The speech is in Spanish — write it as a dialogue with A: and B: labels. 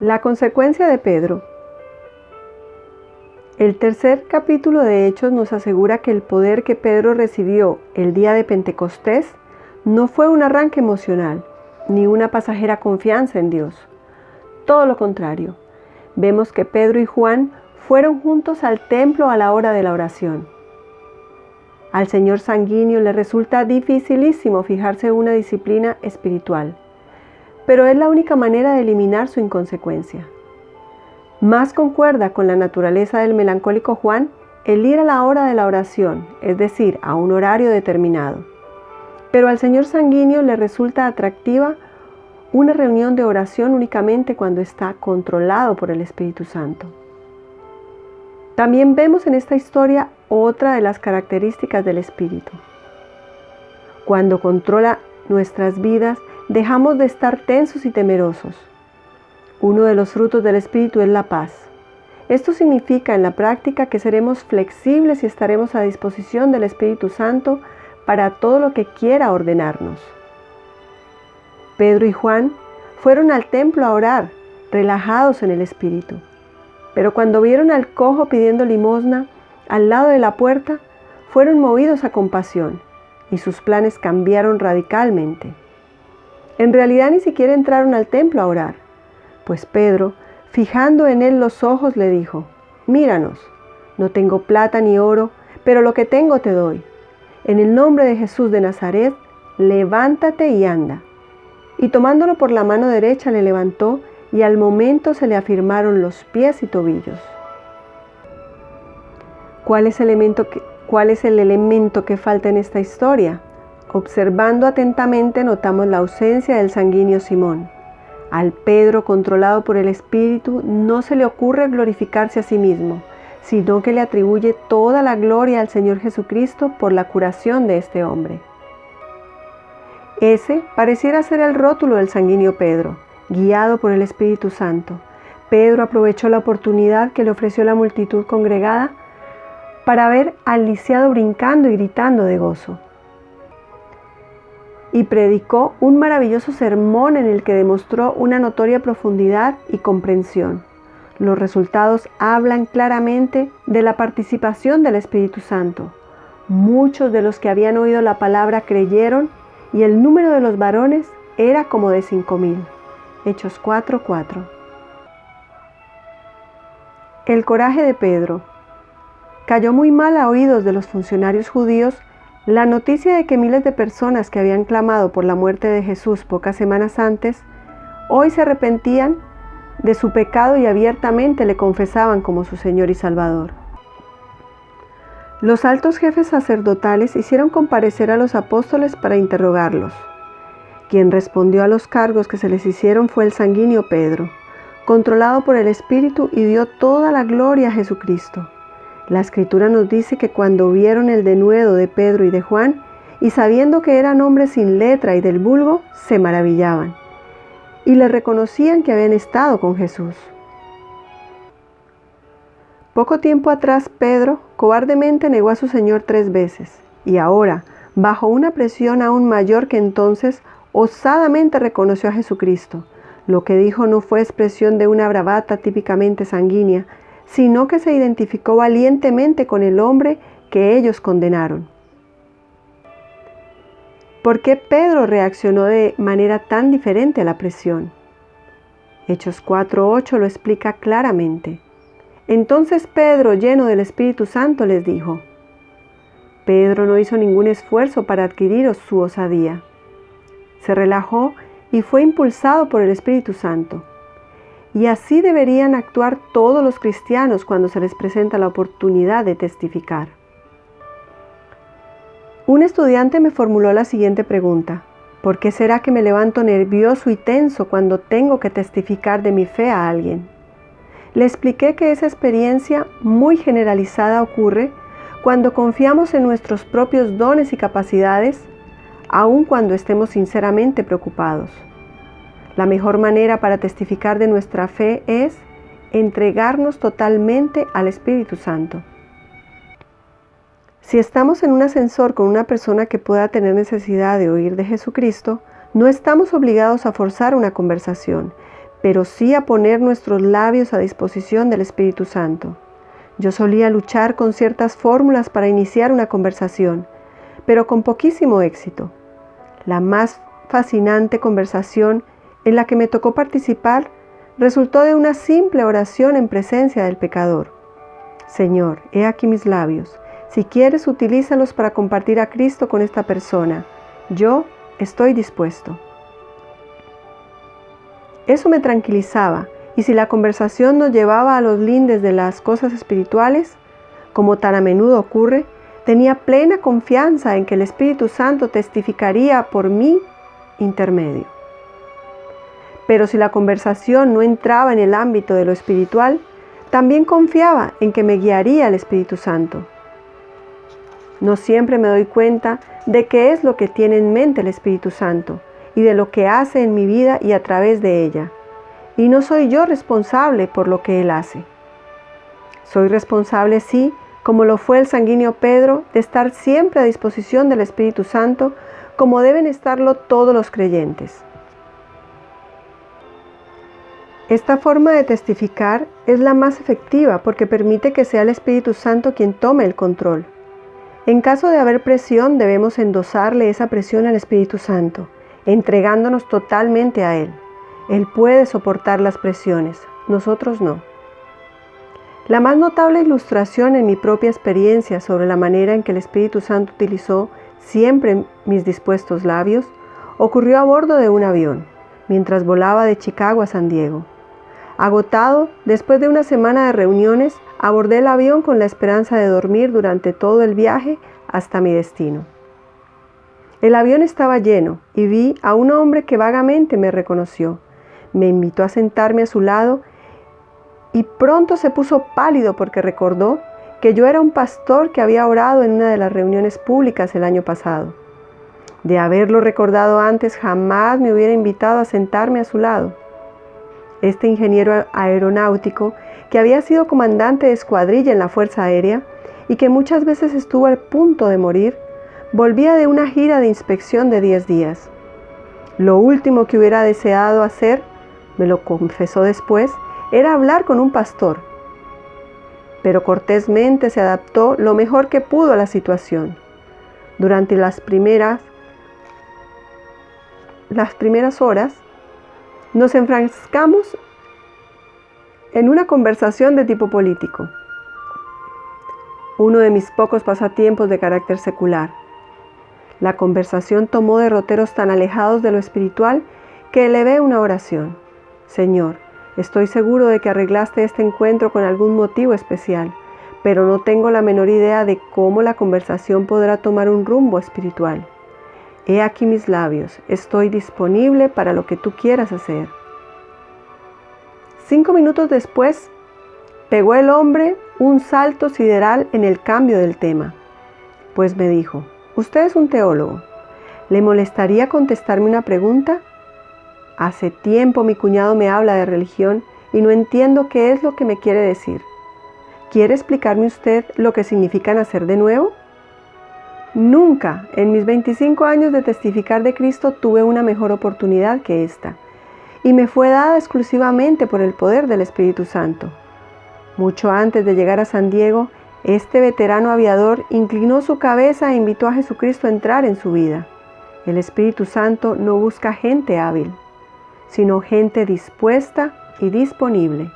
A: La consecuencia de Pedro. El tercer capítulo de Hechos nos asegura que el poder que Pedro recibió el día de Pentecostés no fue un arranque emocional, ni una pasajera confianza en Dios. Todo lo contrario, vemos que Pedro y Juan fueron juntos al templo a la hora de la oración. Al señor sanguíneo le resulta dificilísimo fijarse en una disciplina espiritual, pero es la única manera de eliminar su inconsecuencia. Más concuerda con la naturaleza del melancólico Juan el ir a la hora de la oración, es decir, a un horario determinado. Pero al señor sanguíneo le resulta atractiva una reunión de oración únicamente cuando está controlado por el Espíritu Santo. También vemos en esta historia otra de las características del Espíritu. Cuando controla nuestras vidas, dejamos de estar tensos y temerosos. Uno de los frutos del Espíritu es la paz. Esto significa en la práctica que seremos flexibles y estaremos a disposición del Espíritu Santo para todo lo que quiera ordenarnos. Pedro y Juan fueron al templo a orar, relajados en el Espíritu. Pero cuando vieron al cojo pidiendo limosna al lado de la puerta, fueron movidos a compasión y sus planes cambiaron radicalmente. En realidad ni siquiera entraron al templo a orar, pues Pedro, fijando en él los ojos, le dijo: «Míranos, no tengo plata ni oro, pero lo que tengo te doy. En el nombre de Jesús de Nazaret, levántate y anda». Y tomándolo por la mano derecha le levantó, y al momento se le afirmaron los pies y tobillos. ¿Cuál es el elemento que falta en esta historia? Observando atentamente notamos la ausencia del sanguíneo Simón. Al Pedro, controlado por el Espíritu, no se le ocurre glorificarse a sí mismo, sino que le atribuye toda la gloria al Señor Jesucristo por la curación de este hombre. Ese pareciera ser el rótulo del sanguíneo Pedro, guiado por el Espíritu Santo. Pedro aprovechó la oportunidad que le ofreció la multitud congregada para ver al lisiado brincando y gritando de gozo. Y predicó un maravilloso sermón en el que demostró una notoria profundidad y comprensión. Los resultados hablan claramente de la participación del Espíritu Santo. Muchos de los que habían oído la palabra creyeron, y el número de los varones era como de 5,000. Hechos 4:4. El coraje de Pedro. Cayó muy mal a oídos de los funcionarios judíos la noticia de que miles de personas que habían clamado por la muerte de Jesús pocas semanas antes, hoy se arrepentían de su pecado y abiertamente le confesaban como su Señor y Salvador. Los altos jefes sacerdotales hicieron comparecer a los apóstoles para interrogarlos. Quien respondió a los cargos que se les hicieron fue el sanguíneo Pedro, controlado por el Espíritu, y dio toda la gloria a Jesucristo. La Escritura nos dice que cuando vieron el denuedo de Pedro y de Juan, y sabiendo que eran hombres sin letra y del vulgo, se maravillaban, y les reconocían que habían estado con Jesús. Poco tiempo atrás, Pedro cobardemente negó a su Señor 3 veces, y ahora, bajo una presión aún mayor que entonces, osadamente reconoció a Jesucristo. Lo que dijo no fue expresión de una bravata típicamente sanguínea, sino que se identificó valientemente con el hombre que ellos condenaron. ¿Por qué Pedro reaccionó de manera tan diferente a la presión? Hechos 4:8 lo explica claramente. Entonces Pedro, lleno del Espíritu Santo, les dijo. Pedro no hizo ningún esfuerzo para adquirir su osadía. Se relajó y fue impulsado por el Espíritu Santo. Y así deberían actuar todos los cristianos cuando se les presenta la oportunidad de testificar. Un estudiante me formuló la siguiente pregunta: ¿por qué será que me levanto nervioso y tenso cuando tengo que testificar de mi fe a alguien? Le expliqué que esa experiencia muy generalizada ocurre cuando confiamos en nuestros propios dones y capacidades, aun cuando estemos sinceramente preocupados. La mejor manera para testificar de nuestra fe es entregarnos totalmente al Espíritu Santo. Si estamos en un ascensor con una persona que pueda tener necesidad de oír de Jesucristo, no estamos obligados a forzar una conversación, pero sí a poner nuestros labios a disposición del Espíritu Santo. Yo solía luchar con ciertas fórmulas para iniciar una conversación, pero con poquísimo éxito. La más fascinante conversación en la que me tocó participar resultó de una simple oración en presencia del pecador. Señor, he aquí mis labios. Si quieres, utilízalos para compartir a Cristo con esta persona. Yo estoy dispuesto. Eso me tranquilizaba, y si la conversación nos llevaba a los lindes de las cosas espirituales, como tan a menudo ocurre, tenía plena confianza en que el Espíritu Santo testificaría por mi intermedio. Pero si la conversación no entraba en el ámbito de lo espiritual, también confiaba en que me guiaría el Espíritu Santo. No siempre me doy cuenta de qué es lo que tiene en mente el Espíritu Santo y de lo que hace en mi vida y a través de ella. Y no soy yo responsable por lo que Él hace. Soy responsable, sí, como lo fue el sanguíneo Pedro, de estar siempre a disposición del Espíritu Santo, como deben estarlo todos los creyentes. Esta forma de testificar es la más efectiva porque permite que sea el Espíritu Santo quien tome el control. En caso de haber presión, debemos endosarle esa presión al Espíritu Santo, entregándonos totalmente a Él. Él puede soportar las presiones, nosotros no. La más notable ilustración en mi propia experiencia sobre la manera en que el Espíritu Santo utilizó siempre mis dispuestos labios ocurrió a bordo de un avión, mientras volaba de Chicago a San Diego. Agotado, después de una semana de reuniones, abordé el avión con la esperanza de dormir durante todo el viaje hasta mi destino. El avión estaba lleno y vi a un hombre que vagamente me reconoció. Me invitó a sentarme a su lado y pronto se puso pálido porque recordó que yo era un pastor que había orado en una de las reuniones públicas el año pasado. De haberlo recordado antes, jamás me hubiera invitado a sentarme a su lado. Este ingeniero aeronáutico, que había sido comandante de escuadrilla en la Fuerza Aérea y que muchas veces estuvo al punto de morir, volvía de una gira de inspección de 10 días. Lo último que hubiera deseado hacer, me lo confesó después, era hablar con un pastor. Pero cortésmente se adaptó lo mejor que pudo a la situación. Durante las primeras horas, nos enfrascamos en una conversación de tipo político, uno de mis pocos pasatiempos de carácter secular. La conversación tomó derroteros tan alejados de lo espiritual que elevé una oración. Señor, estoy seguro de que arreglaste este encuentro con algún motivo especial, pero no tengo la menor idea de cómo la conversación podrá tomar un rumbo espiritual. He aquí mis labios, estoy disponible para lo que tú quieras hacer. 5 minutos después, pegó el hombre un salto sideral en el cambio del tema, pues me dijo, usted es un teólogo, ¿le molestaría contestarme una pregunta? Hace tiempo mi cuñado me habla de religión y no entiendo qué es lo que me quiere decir. ¿Quiere explicarme usted lo que significa nacer de nuevo? Nunca en mis 25 años de testificar de Cristo tuve una mejor oportunidad que esta, y me fue dada exclusivamente por el poder del Espíritu Santo. Mucho antes de llegar a San Diego, este veterano aviador inclinó su cabeza e invitó a Jesucristo a entrar en su vida. El Espíritu Santo no busca gente hábil, sino gente dispuesta y disponible.